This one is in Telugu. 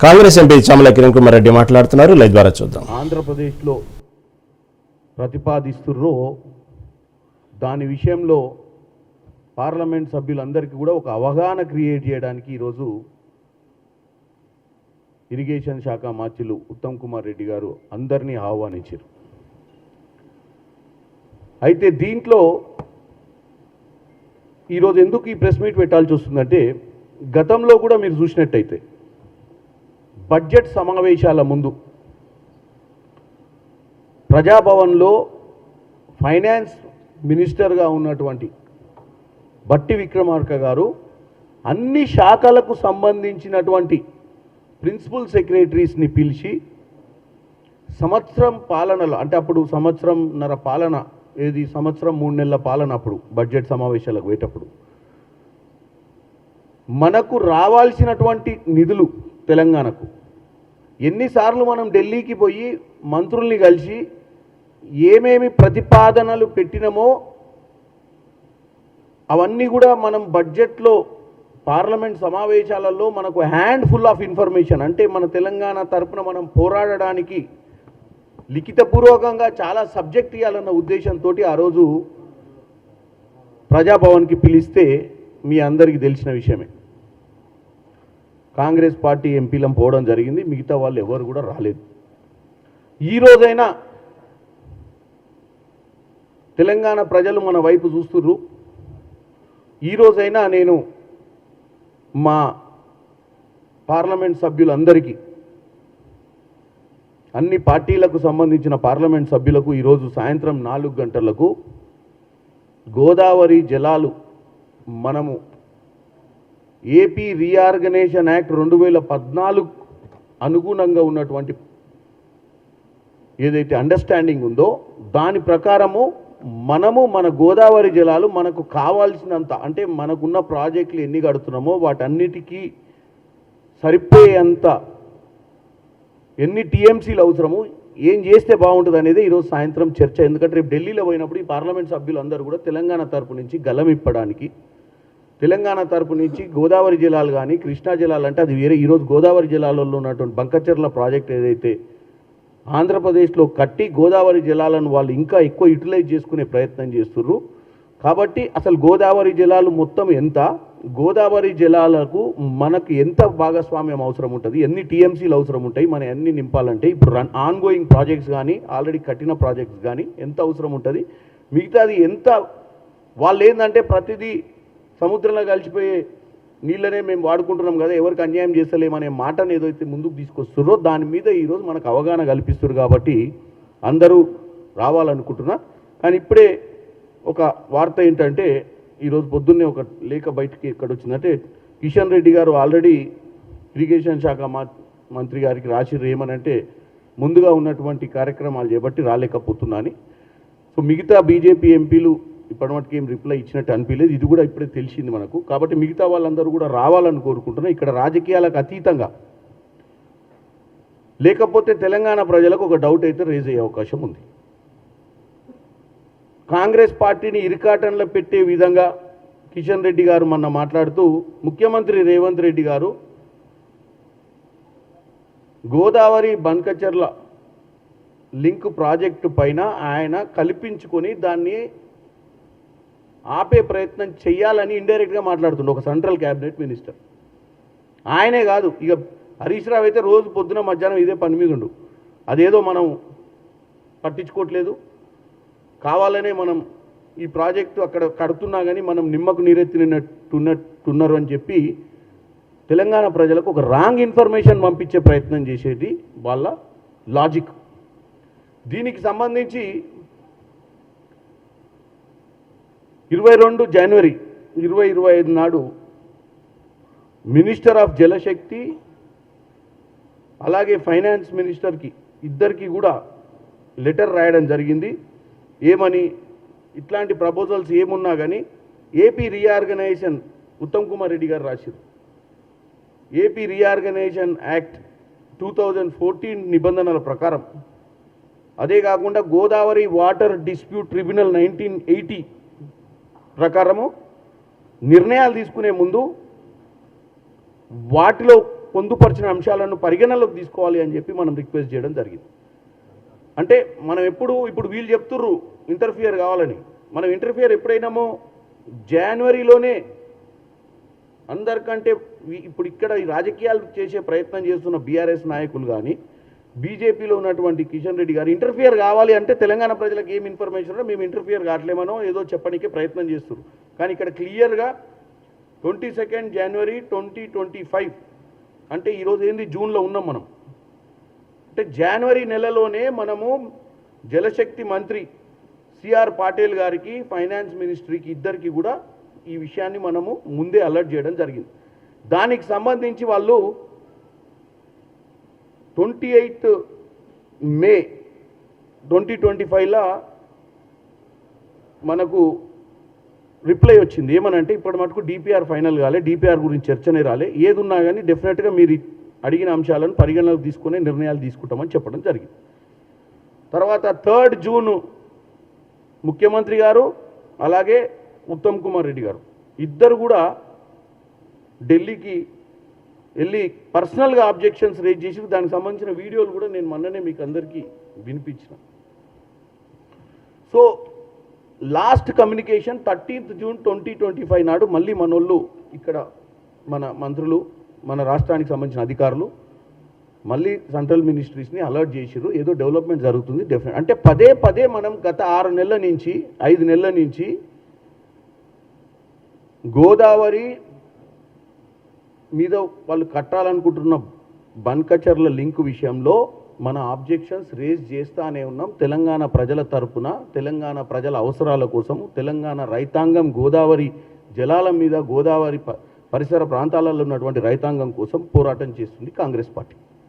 కాంగ్రెస్ ఎంపీ చామల కిరణ్ కుమార్ రెడ్డి మాట్లాడుతున్నారు. లైవ్ ద్వారా చూద్దాం. ఆంధ్రప్రదేశ్లో ప్రతిపాదిస్తుర్రో దాని విషయంలో పార్లమెంట్ సభ్యులందరికీ కూడా ఒక అవగాహన క్రియేట్ చేయడానికి ఈరోజు ఇరిగేషన్ శాఖ మంత్రులు ఉత్తమ్ కుమార్ రెడ్డి గారు అందరినీ ఆహ్వానించారు. అయితే దీంట్లో ఈరోజు ఎందుకు ఈ ప్రెస్ మీట్ పెట్టాల్సి వస్తుందంటే, గతంలో కూడా మీరు చూసినట్టయితే బడ్జెట్ సమావేశాల ముందు ప్రజాభవన్లో ఫైనాన్స్ మినిస్టర్గా ఉన్నటువంటి బట్టి విక్రమార్క గారు అన్ని శాఖలకు సంబంధించినటువంటి ప్రిన్సిపల్ సెక్రటరీస్ని పిలిచి సంవత్సరం పాలనలో, అంటే అప్పుడు సంవత్సరంన్నర పాలన, సంవత్సరం 3 నెలల పాలన, అప్పుడు బడ్జెట్ సమావేశాలకు పోయేటప్పుడు మనకు రావాల్సినటువంటి నిధులు తెలంగాణకు ఎన్నిసార్లు మనం ఢిల్లీకి పోయి మంత్రుల్ని కలిసి ఏమేమి ప్రతిపాదనలు పెట్టినామో అవన్నీ కూడా మనం బడ్జెట్లో పార్లమెంట్ సమావేశాలలో మనకు హ్యాండ్ ఫుల్ ఆఫ్ ఇన్ఫర్మేషన్, అంటే మన తెలంగాణ తరపున మనం పోరాడడానికి లిఖితపూర్వకంగా చాలా సబ్జెక్ట్ ఇవ్వాలన్న ఉద్దేశంతో ఆ రోజు ప్రజాభవన్కి పిలిస్తే మీ అందరికీ తెలిసిన విషయమే. కాంగ్రెస్ పార్టీ ఎంపీలం పోవడం జరిగింది, మిగతా వాళ్ళు ఎవరు కూడా రాలేదు. ఈ రోజైనా తెలంగాణ ప్రజలు మన వైపు చూస్తుర్రు. ఈ రోజైనా నేను మా పార్లమెంట్ సభ్యులందరికీ, అన్ని పార్టీలకు సంబంధించిన పార్లమెంట్ సభ్యులకు ఈరోజు సాయంత్రం 4 గంటలకు గోదావరి జలాలు మనము ఏపీ రీఆర్గనైజేషన్ యాక్ట్ 2014 అనుగుణంగా ఉన్నటువంటి ఏదైతే అండర్స్టాండింగ్ ఉందో దాని ప్రకారము మనము మన గోదావరి జలాలు మనకు కావాల్సినంత, అంటే మనకున్న ప్రాజెక్టులు ఎన్ని కడుతున్నామో వాటన్నిటికీ సరిపోయేంత ఎన్ని టీఎంసీలు అవసరము, ఏం చేస్తే బాగుంటుంది అనేది ఈరోజు సాయంత్రం చర్చ. ఎందుకంటే రేపు ఢిల్లీలో పోయినప్పుడు ఈ పార్లమెంట్ సభ్యులందరూ కూడా తెలంగాణ తరపు నుంచి గలం ఇప్పడానికి, తెలంగాణ తరపు నుంచి గోదావరి జలాలు కానీ కృష్ణా జలాలు అంటే అది వేరే, ఈరోజు గోదావరి జలాలలో ఉన్నటువంటి బంకచర్ల ప్రాజెక్ట్ ఏదైతే ఆంధ్రప్రదేశ్లో కట్టి గోదావరి జలాలను వాళ్ళు ఇంకా ఎక్కువ యూటిలైజ్ చేసుకునే ప్రయత్నం చేస్తుర్రు. కాబట్టి అసలు గోదావరి జలాలు మొత్తం ఎంత, గోదావరి జలాలకు మనకు ఎంత భాగస్వామ్యం అవసరం ఉంటుంది, ఎన్ని టీఎంసీలు అవసరం ఉంటాయి, మనం ఎన్ని నింపాలంటే ఇప్పుడు ఆన్గోయింగ్ ప్రాజెక్ట్స్ కానీ ఆల్రెడీ కట్టిన ప్రాజెక్ట్స్ కానీ ఎంత అవసరం ఉంటుంది, మిగతాది ఎంత, వాళ్ళు ఏంటంటే ప్రతిదీ సముద్రంలో కలిసిపోయే నీళ్ళనే మేము వాడుకుంటున్నాం కదా, ఎవరికి అన్యాయం చేస్తలేమనే మాటను ఏదైతే ముందుకు తీసుకొస్తున్నారో దాని మీద ఈరోజు మనకు అవగాహన కల్పిస్తారు. కాబట్టి అందరూ రావాలనుకుంటున్నా. కానీ ఇప్పుడే ఒక వార్త ఏంటంటే, ఈరోజు పొద్దున్నే ఒక లేఖ బయటికి ఎక్కడ వచ్చిందంటే, కిషన్ రెడ్డి గారు ఆల్రెడీ ఇరిగేషన్ శాఖ మంత్రి గారికి రాసిర్రు ఏమనంటే, ముందుగా ఉన్నటువంటి కార్యక్రమాలు చేపట్టి రాలేకపోతున్నా అని. సో మిగతా బీజేపీ ఎంపీలు ఇప్పటిమట్టుకు ఏం రిప్లై ఇచ్చినట్టు అనిపించలేదు, ఇది కూడా ఇప్పుడే తెలిసింది మనకు. కాబట్టి మిగతా వాళ్ళందరూ కూడా రావాలని కోరుకుంటున్నా. ఇక్కడ రాజకీయాలకు అతీతంగా, లేకపోతే తెలంగాణ ప్రజలకు ఒక డౌట్ అయితే రేజ్ అయ్యే అవకాశం ఉంది. కాంగ్రెస్ పార్టీని ఇరికాటంలో పెట్టే విధంగా కిషన్ రెడ్డి గారు మొన్న మాట్లాడుతూ, ముఖ్యమంత్రి రేవంత్ రెడ్డి గారు గోదావరి బంకచర్ల లింక్ ప్రాజెక్టు పైన ఆయన కల్పించుకొని దాన్ని ఆపే ప్రయత్నం చేయాలని ఇండైరెక్ట్గా మాట్లాడుతుండే ఒక సెంట్రల్ క్యాబినెట్ మినిస్టర్. ఆయనే కాదు, ఇక హరీష్ రావు అయితే రోజు పొద్దున మధ్యాహ్నం ఇదే పని మీద ఉండు, అదేదో మనం పట్టించుకోవట్లేదు, కావాలనే మనం ఈ ప్రాజెక్టు అక్కడ కడుతున్నా కానీ మనం నిమ్మకు నీరెత్తినట్టున్నారు అని చెప్పి తెలంగాణ ప్రజలకు ఒక రాంగ్ ఇన్ఫర్మేషన్ పంపించే ప్రయత్నం చేసేది వాళ్ళ లాజిక్. దీనికి సంబంధించి 22 జనవరి 2025 నాడు మినిస్టర్ ఆఫ్ జలశక్తి అలాగే ఫైనాన్స్ మినిస్టర్కి ఇద్దరికి కూడా లెటర్ రాయడం జరిగింది. ఏమని, ఇట్లాంటి ప్రపోజల్స్ ఏమున్నా కానీ ఏపీ రీఆర్గనైజేషన్, ఉత్తమ్ కుమార్ రెడ్డి గారు రాశారు, ఏపీ రీఆర్గనైజేషన్ యాక్ట్ 2014 నిబంధనల ప్రకారం, అదే కాకుండా గోదావరి వాటర్ డిస్ప్యూట్ ట్రిబ్యునల్ 1980 ప్రకారము నిర్ణయాలు తీసుకునే ముందు వాటిలో పొందుపరిచిన అంశాలను పరిగణనలోకి తీసుకోవాలి అని చెప్పి మనం రిక్వెస్ట్ చేయడం జరిగింది. అంటే మనం ఇప్పుడు వీళ్ళు చెప్తుర్రు ఇంటర్ఫియర్ కావాలని, మనం ఇంటర్ఫియర్ ఎప్పుడైనామో జనవరిలోనే అందరికంటే ఇప్పుడు ఇక్కడ ఈ రాజకీయాలు చేసే ప్రయత్నం చేస్తున్న బీఆర్ఎస్ నాయకులు కానీ బీజేపీలో ఉన్నటువంటి కిషన్ రెడ్డి గారు ఇంటర్ఫియర్ కావాలి అంటే తెలంగాణ ప్రజలకు ఏం ఇన్ఫర్మేషన్ ఉందో మేము ఇంటర్ఫియర్ కావట్లేమనో ఏదో చెప్పడానికి ప్రయత్నం చేస్తున్నారు. కానీ ఇక్కడ క్లియర్గా 22 జనవరి 2025 అంటే ఈరోజు ఏంది జూన్లో ఉన్నాం మనం. అంటే జనవరి నెలలోనే మనము జలశక్తి మంత్రి సిఆర్ పాటిల్ గారికి ఫైనాన్స్ మినిస్ట్రీకి ఇద్దరికి కూడా ఈ విషయాన్ని మనము ముందే అలర్ట్ చేయడం జరిగింది. దానికి సంబంధించి వాళ్ళు 28 మే 2025 మనకు రిప్లై వచ్చింది. ఏమనంటే ఇప్పటి మటుకు డిపిఆర్ ఫైనల్ కాలే, డిపిఆర్ గురించి చర్చనే రాలే, ఏది ఉన్నా కానీ డెఫినెట్గా మీరు అడిగిన అంశాలను పరిగణలోకి తీసుకునే నిర్ణయాలు తీసుకుంటామని చెప్పడం జరిగింది. తర్వాత 3 జూన్ ముఖ్యమంత్రి గారు అలాగే ఉత్తమ్ కుమార్ రెడ్డి గారు ఇద్దరు కూడా ఢిల్లీకి వెళ్ళి పర్సనల్గా ఆబ్జెక్షన్స్ రేజ్ చేసి దానికి సంబంధించిన వీడియోలు కూడా నేను మొన్ననే మీకు అందరికీ వినిపించిన. So last communication 30th June 2025 నాడు మళ్ళీ మనోళ్ళు ఇక్కడ మన మంత్రులు మన రాష్ట్రానికి సంబంధించిన అధికారులు మళ్ళీ సెంట్రల్ మినిస్ట్రీస్ని అలర్ట్ చేసిర్రు, ఏదో డెవలప్మెంట్ జరుగుతుంది డెఫినెట్. అంటే పదే మనం గత 6 నెలల నుంచి 5 నెలల నుంచి గోదావరి మీద వాళ్ళు కట్టాలనుకుంటున్న బన్కచర్ల లింక్ విషయంలో మన ఆబ్జెక్షన్స్ రేజ్ చేస్తానే ఉన్నాం. తెలంగాణ ప్రజల తరపున, తెలంగాణ ప్రజల అవసరాల కోసం, తెలంగాణ రైతాంగం గోదావరి జలాల మీద, గోదావరి పరిసర ప్రాంతాలలో ఉన్నటువంటి రైతాంగం కోసం పోరాటం చేస్తుంది కాంగ్రెస్ పార్టీ.